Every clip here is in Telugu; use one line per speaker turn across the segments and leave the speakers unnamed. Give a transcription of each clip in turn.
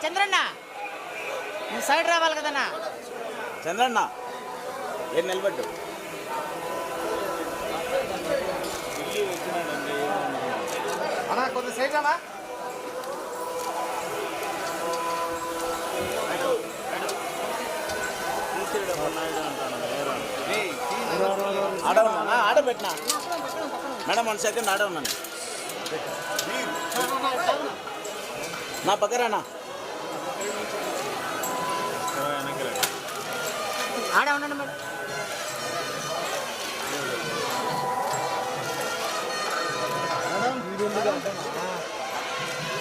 చంద్రన్న నువ్వు సైడ్ రావాలి కదన్నా.
చంద్రన్న ఏం నిలబడ్డు
అన్నా కొంత సైడ్ రామా.
ఆడవున్నా ఆడబెట్టినా మేడం 1 సెకండ్ ఆడవున్నాను నా పక్కరానా
ఆడ ఉండండి మేడం.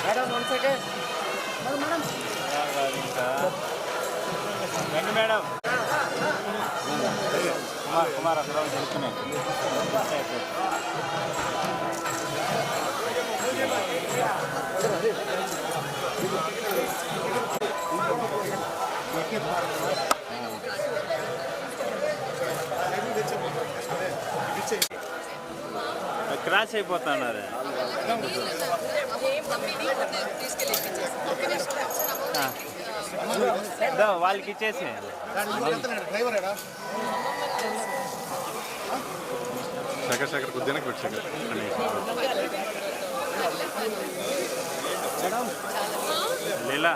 మేడం 1 సెకండ్ మేడం
రండి మేడం. కుమార్ అక్కడ చెప్తున్నాయి క్రాష్ అయిపోతున్నారు. వాళ్ళకి ఇచ్చేసి
శేఖర్ కొద్దిగా పెట్టు
లీలా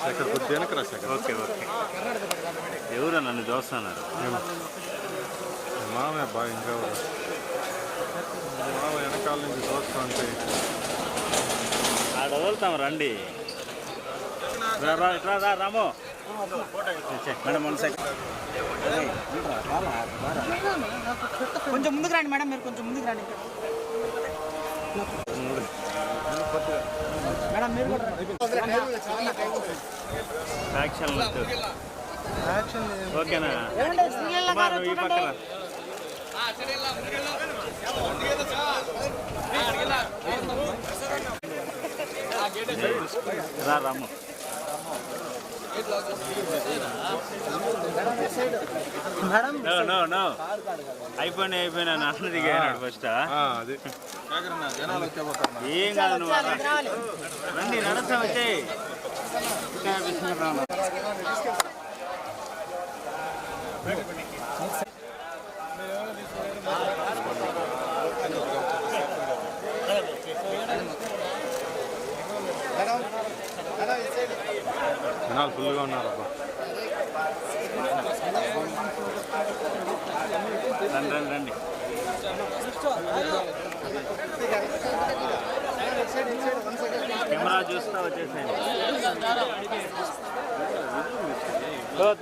శేఖర్ కొద్దిగా రా శేఖర్.
Okay okay. ఎవరు నన్ను చూస్తున్నారు?
మామే బాగా ఇంకా మామ వెనకాల నుంచి చూస్తా అంటే
ఆడ వదులుతాం రండి. రామో మేడం 1 సెకండ్
కొంచెం ముందుకు రండి మేడం. మీరు కొంచెం ముందుకు రండి మేడం. మీరు
ఓకేనా కుమార్ ఈ పక్కన రాము నో అయిపోయినా నాన్న దిగాడు ఫస్ట్. ఏం కాదు నువ్వు రండి నడుస్తా వచ్చేయి.
జనాలు ఫుల్గా ఉన్నారు అబ్బా.
రండి కెమెరా చూస్తా వచ్చేసేయండి.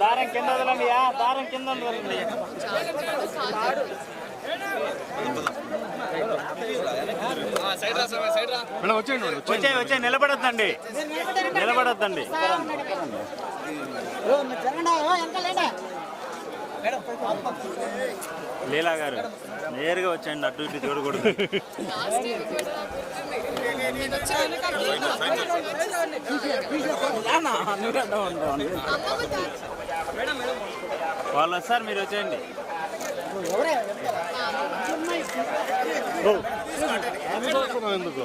దారం కింద వదలండి. దారం కింద వదలండి. వచ్చే నిలబడొద్దండి. లీలా గారు నేరుగా వచ్చేయండి. అటు ఇటు చూడకూడదు. వాళ్ళు వస్తారు, మీరు వచ్చేయండి.
ఎందుకు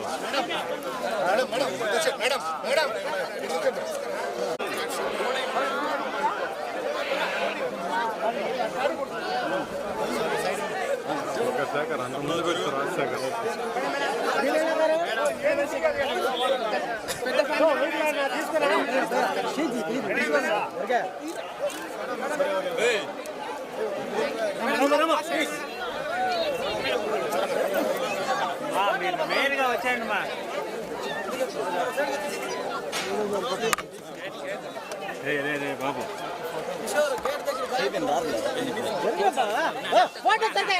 శేఖర్ అంత ముందు పెడుతూ రాజశేఖర్
మీరు మెయిన్గా వచ్చేయండి మా. రే బాబు ఫోన్ తీసుకెళ్ళి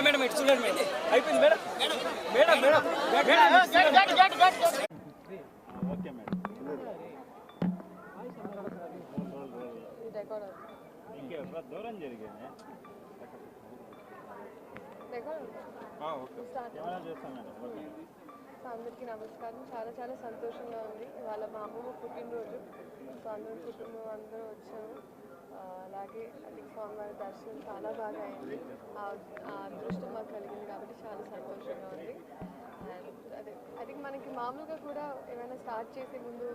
మేడం ఇటు చూడండి మేడం. అయిపోయింది మేడం.
Okay madam.
రికార్డ్ అవుతుంది.
ఇంకే దూరం జరిగింది
రికార్డ్ అవుతుంది. స్టార్ట్
ఏమైనా చేస్తాం మేడం ఓకే
సో అందరికీ నమస్కారం. చాలా చాలా సంతోషంగా ఉంది. ఇవాళ మా అమ్మమ్మ పుట్టినరోజు. సో అందరూ కుటుంబం అందరూ వచ్చాము. అలాగే అది స్వామివారి దర్శనం చాలా బాగా అయింది. ఆ అదృష్టం మాకు కలిగింది కాబట్టి చాలా సంతోషంగా ఉంది. అండ్ అదే అది మనకి మామూలుగా కూడా ఏమైనా స్టార్ట్ చేసే ముందు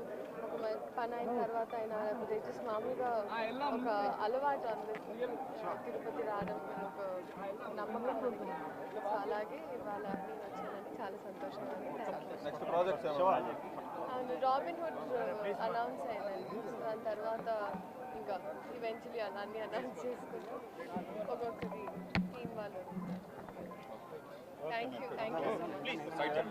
ఒక పని అయిన తర్వాత అయినా లేకపోతే జస్ట్ మామూలుగా ఒక అలవాటు అందరికీ తిరుపతి రావడం ఒక నమ్మకం ఉంది. సో అలాగే ఇవాళ నేను వచ్చానంటే చాలా సంతోషంగా ఉంది. అండ్ రాబిన్ హుడ్ అనౌన్స్ అయిందండి. సో దాని తర్వాత ఇంకా ఈవెన్చువలీ అన్నీ అనౌన్స్ చేసుకుంటూ ఒక్కొక్కరి టీం వాళ్ళు. Thank you so much.